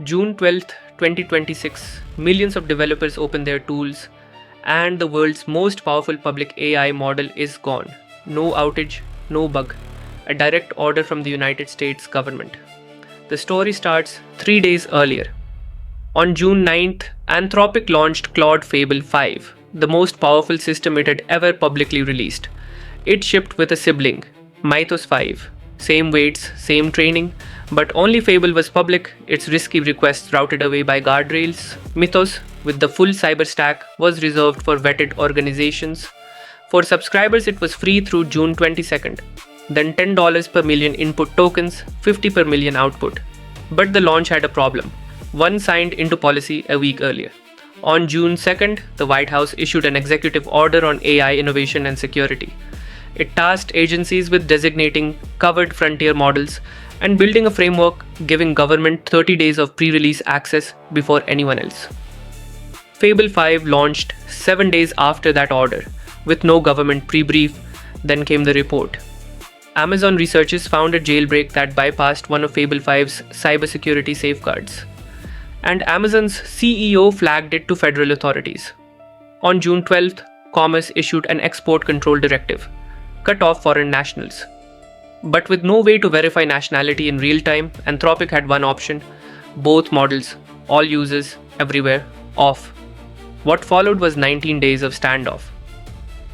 June 12th, 2026, millions of developers open their tools, and the world's most powerful public AI model is gone. No outage, no bug. A direct order from the United States government. The story starts 3 days earlier. On June 9th, Anthropic launched Claude Fable 5, the most powerful system it had ever publicly released. It shipped with a sibling, Mythos 5. Same weights, same training, but only Fable was public, its risky requests routed away by guardrails. Mythos, with the full cyber stack, was reserved for vetted organizations. For subscribers, it was free through June 22nd. Then $10 per million input tokens, 50 per million output. But the launch had a problem. One signed into policy a week earlier. On June 2nd, the White House issued an executive order on AI innovation and security. It tasked agencies with designating covered frontier models and building a framework giving government 30 days of pre-release access before anyone else. Fable 5 launched 7 days after that order, with no government pre-brief. Then came the report. Amazon researchers found a jailbreak that bypassed one of Fable 5's cybersecurity safeguards. And Amazon's CEO flagged it to federal authorities. On June 12th, Commerce issued an export control directive, cut off foreign nationals. But with no way to verify nationality in real time, Anthropic had one option: both models, all users, everywhere, off. What followed was 19 days of standoff.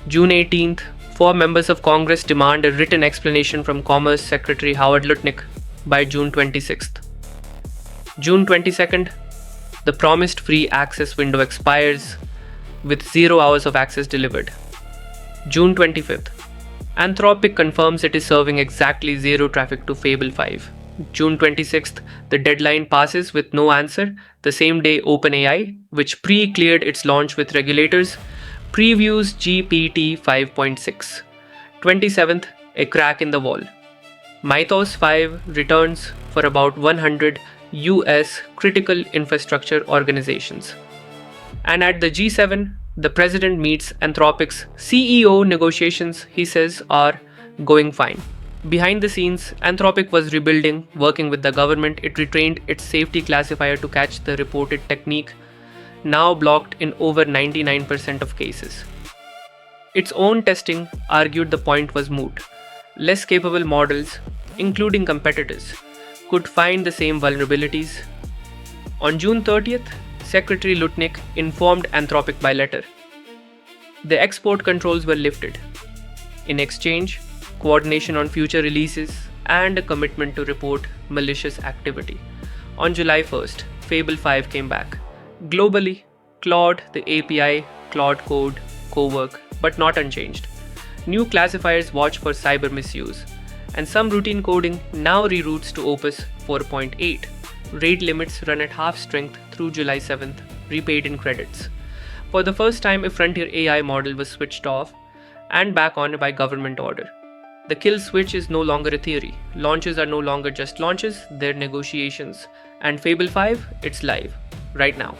June 18th, 4 members of Congress demand a written explanation from Commerce Secretary Howard Lutnick by June 26th. June 22nd, the promised free access window expires with 0 hours of access delivered. June 25th, Anthropic confirms it is serving exactly 0 traffic to Fable 5. June 26th, the deadline passes with no answer. The same day, OpenAI, which pre-cleared its launch with regulators, previews GPT 5.6. 27th, a crack in the wall. Mythos 5 returns for about 100 US critical infrastructure organizations. And at the G7, the president meets Anthropic's CEO. Negotiations, he says, are going fine. Behind the scenes, Anthropic was rebuilding, working with the government. It retrained its safety classifier to catch the reported technique, now blocked in over 99% of cases. Its own testing argued the point was moot. Less capable models, including competitors, could find the same vulnerabilities. On June 30th, Secretary Lutnick informed Anthropic by letter. The export controls were lifted. In exchange, coordination on future releases and a commitment to report malicious activity. On July 1st, Fable 5 came back. Globally, Claude, the API, Claude Code, Cowork, but not unchanged. New classifiers watch for cyber misuse, and some routine coding now reroutes to Opus 4.8. Raid limits run at half strength through July 7th, repaid in credits. For the first time, a frontier AI model was switched off and back on by government order. The kill switch is no longer a theory. Launches are no longer just launches, they're negotiations. And Fable 5, it's live, right now.